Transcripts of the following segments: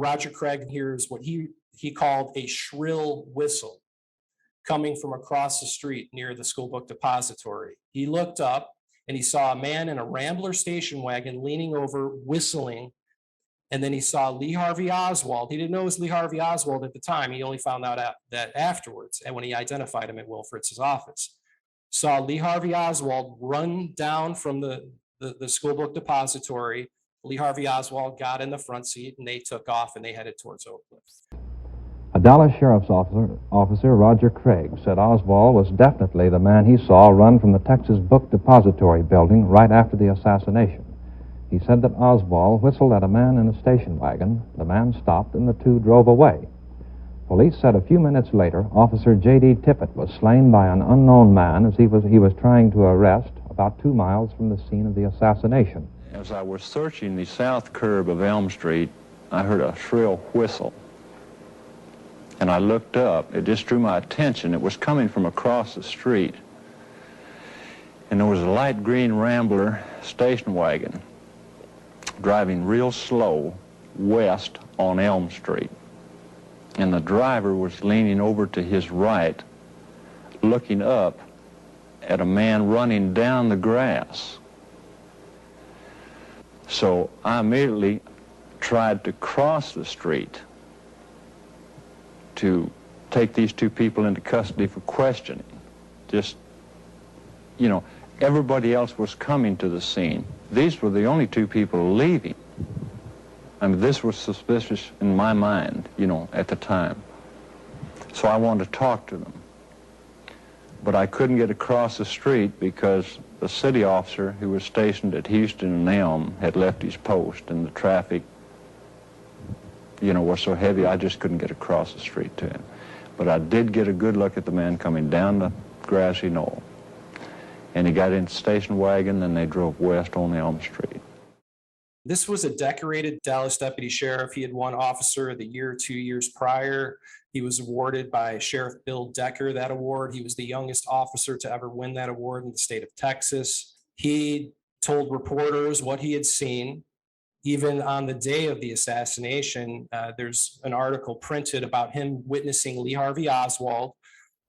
Roger Craig hears what he called a shrill whistle coming from across the street near the School Book Depository. He looked up and he saw a man in a Rambler station wagon leaning over, whistling. And then he saw Lee Harvey Oswald. He didn't know it was Lee Harvey Oswald at the time. He only found out that afterwards, and when he identified him at Will Fritz's office. Saw Lee Harvey Oswald run down from the School Book Depository. Lee Harvey Oswald got in the front seat, and they took off, and they headed towards Oak Cliff. A Dallas Sheriff's Officer, Roger Craig, said Oswald was definitely the man he saw run from the Texas Book Depository building right after the assassination. He said that Oswald whistled at a man in a station wagon. The man stopped, and the two drove away. Police said a few minutes later, Officer J.D. Tippit was slain by an unknown man as he was trying to arrest about 2 miles from the scene of the assassination. As I was searching the south curb of Elm Street, I heard a shrill whistle. And I looked up. It just drew my attention. It was coming from across the street. And there was a light green Rambler station wagon driving real slow west on Elm Street. And the driver was leaning over to his right, looking up at a man running down the grass. So I immediately tried to cross the street to take these two people into custody for questioning. Just, you know, everybody else was coming to the scene. These were the only two people leaving. I mean, this was suspicious in my mind, you know, at the time. So I wanted to talk to them. But I couldn't get across the street because the city officer who was stationed at Houston and Elm had left his post, and the traffic, you know, was so heavy I just couldn't get across the street to him. But I did get a good look at the man coming down the grassy knoll. And he got in the station wagon, and they drove west on Elm Street. This was a decorated Dallas deputy sheriff. He had won Officer of the Year 2 years prior. He was awarded by Sheriff Bill Decker that award. He was the youngest officer to ever win that award in the state of Texas. He told reporters what he had seen. Even on the day of the assassination, there's an article printed about him witnessing Lee Harvey Oswald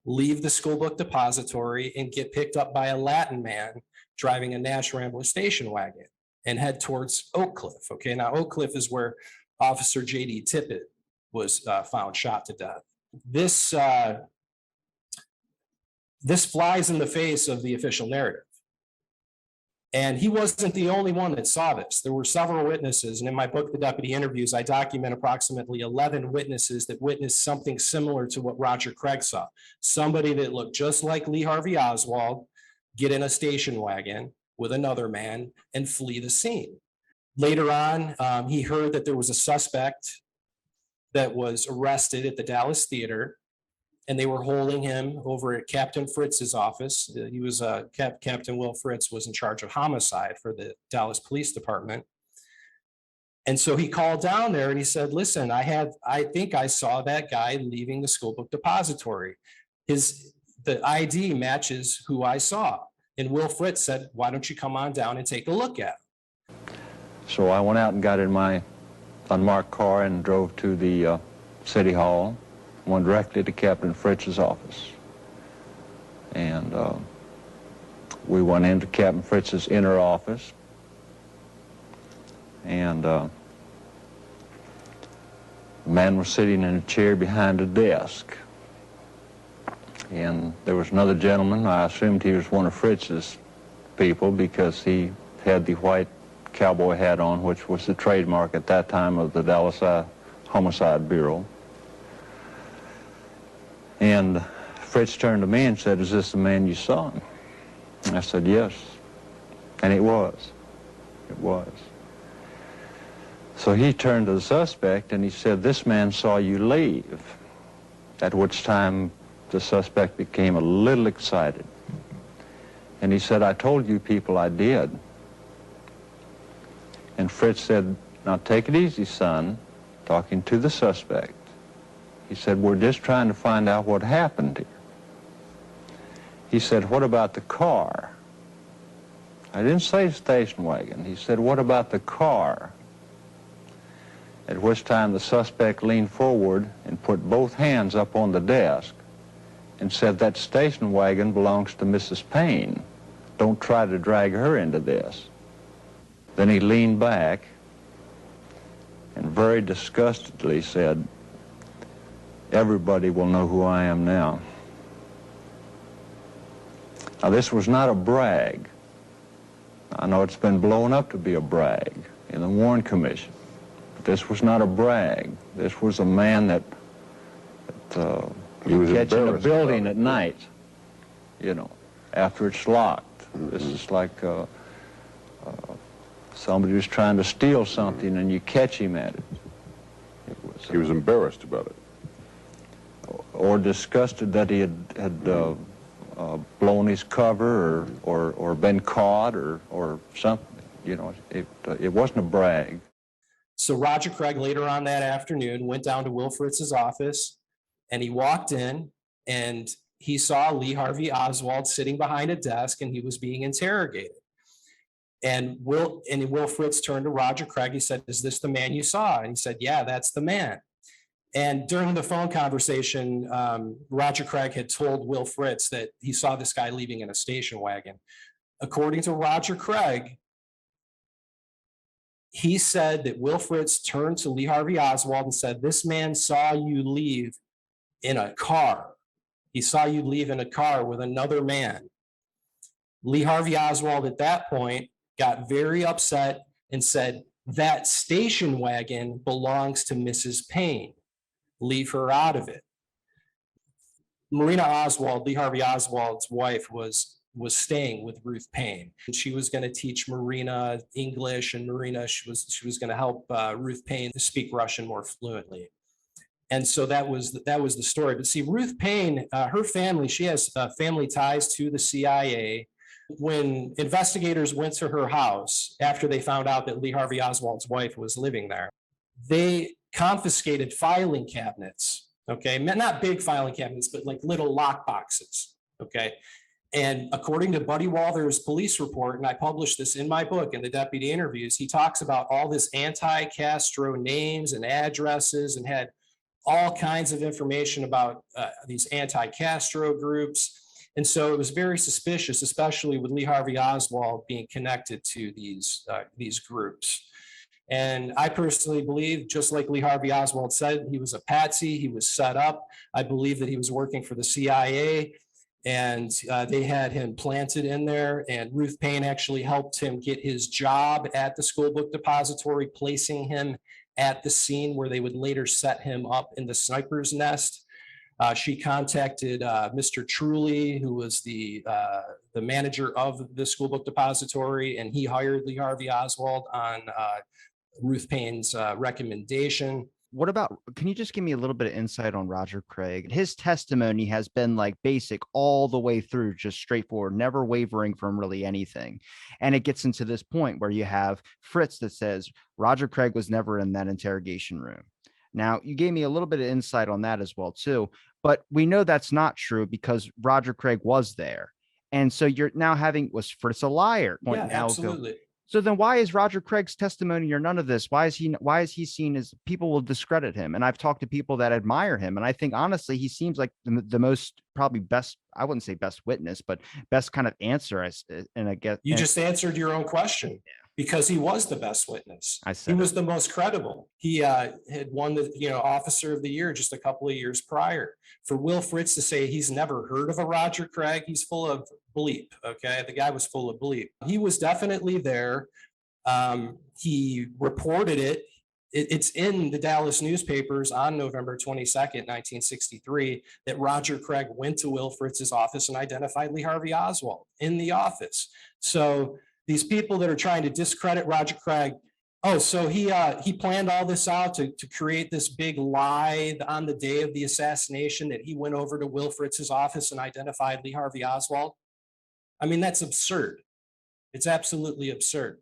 leave the School Book Depository and get picked up by a Latin man driving a Nash Rambler station wagon and head towards Oak Cliff. Okay, now Oak Cliff is where Officer J.D. Tippit was found shot to death. This flies in the face of the official narrative. And he wasn't the only one that saw this. There were several witnesses, and in my book, The Deputy Interviews, I document approximately 11 witnesses that witnessed something similar to what Roger Craig saw. Somebody that looked just like Lee Harvey Oswald get in a station wagon with another man and flee the scene. Later on, he heard that there was a suspect that was arrested at the Dallas Theater, and they were holding him over at Captain Fritz's office. He was Captain Will Fritz was in charge of homicide for the Dallas Police Department. And so he called down there and he said, listen, I think I saw that guy leaving the School Book Depository. The ID matches who I saw. And Will Fritz said, why don't you come on down and take a look at him? So I went out and got in my unmarked car and drove to the City Hall, went directly to Captain Fritz's office. And we went into Captain Fritz's inner office, and the man was sitting in a chair behind a desk. And there was another gentleman. I assumed he was one of Fritz's people because he had the white cowboy hat on, which was the trademark at that time of the Dallas Homicide Bureau. And Fritz turned to me and said, is this the man you saw? And I said, yes. And it was. It was. So he turned to the suspect and he said, this man saw you leave. At which time the suspect became a little excited. And he said, I told you people I did. And Fritz said, now take it easy, son, talking to the suspect. He said, we're just trying to find out what happened here. He said, what about the car? I didn't say station wagon. He said, what about the car? at which time the suspect leaned forward and put both hands up on the desk and said, "That station wagon belongs to Mrs. Payne. Don't try to drag her into this." Then he leaned back and very disgustedly said, "Everybody will know who I am now." Now, this was not a brag. I know it's been blown up to be a brag in the Warren Commission, but this was not a brag. This was a man that He was you catch in a embarrassed building about at it. night, you know, after it's locked. This is like somebody was trying to steal something and you catch him at it. He was embarrassed about it. Or disgusted that he had blown his cover or been caught or something. You know, it wasn't a brag. So Roger Craig later on that afternoon went down to Will Fritz's office, and he walked in and he saw Lee Harvey Oswald sitting behind a desk, and he was being interrogated. And Will Fritz turned to Roger Craig. He said, "Is this the man you saw?" And he said, "Yeah, that's the man." And during the phone conversation, Roger Craig had told Will Fritz that he saw this guy leaving in a station wagon. According to Roger Craig, he said that Will Fritz turned to Lee Harvey Oswald and said, "This man saw you leave in a car. He saw you leave in a car with another man." Lee Harvey Oswald at that point got very upset and said, "That station wagon belongs to Mrs. Payne. Leave her out of it." Marina Oswald, Lee Harvey Oswald's wife, was staying with Ruth Payne. And she was going to teach Marina English, and Marina, she was going to help Ruth Payne speak Russian more fluently. And so that was the story. But see, Ruth Payne, her family, she has family ties to the CIA. When investigators went to her house after they found out that Lee Harvey Oswald's wife was living there, they confiscated filing cabinets, okay? Not big filing cabinets, but like little lock boxes, okay? And according to Buddy Walther's police report, and I published this in my book in the deputy interviews, he talks about all this anti-Castro names and addresses and had all kinds of information about these anti-Castro groups. And so it was very suspicious, especially with Lee Harvey Oswald being connected to these groups. And I personally believe, just like Lee Harvey Oswald said, he was a patsy, he was set up. I believe that he was working for the CIA, and they had him planted in there. And Ruth Payne actually helped him get his job at the School Book Depository, placing him at the scene where they would later set him up in the sniper's nest. She contacted Mr. Truly, who was the manager of the School Book Depository, and he hired Lee Harvey Oswald on Ruth Payne's recommendation. What about, can you just give me a little bit of insight on Roger Craig? His testimony has been like basic all the way through, just straightforward, never wavering from really anything. And it gets into this point where you have Fritz that says Roger Craig was never in that interrogation room. Now, you gave me a little bit of insight on that as well, too. But we know that's not true because Roger Craig was there. And so you're now having, was Fritz a liar? Yeah, absolutely. So then why is Roger Craig's testimony or none of this? Why is he seen as, people will discredit him? And I've talked to people that admire him. And I think, honestly, he seems like the most, probably best, I wouldn't say best witness, but best kind of answer. And I guess you just answered your own question. Because he was the best witness. He was the most credible. He had won the Officer of the Year just a couple of years prior. For Will Fritz to say he's never heard of a Roger Craig, he's full of bleep. Okay, the guy was full of bleep. He was definitely there. He reported it. It's in the Dallas newspapers on November 22nd, 1963, that Roger Craig went to Will Fritz's office and identified Lee Harvey Oswald in the office. So these people that are trying to discredit Roger Craig, so he planned all this out to create this big lie on the day of the assassination, that he went over to Will Fritz's office and identified Lee Harvey Oswald. I mean, that's absurd. It's absolutely absurd.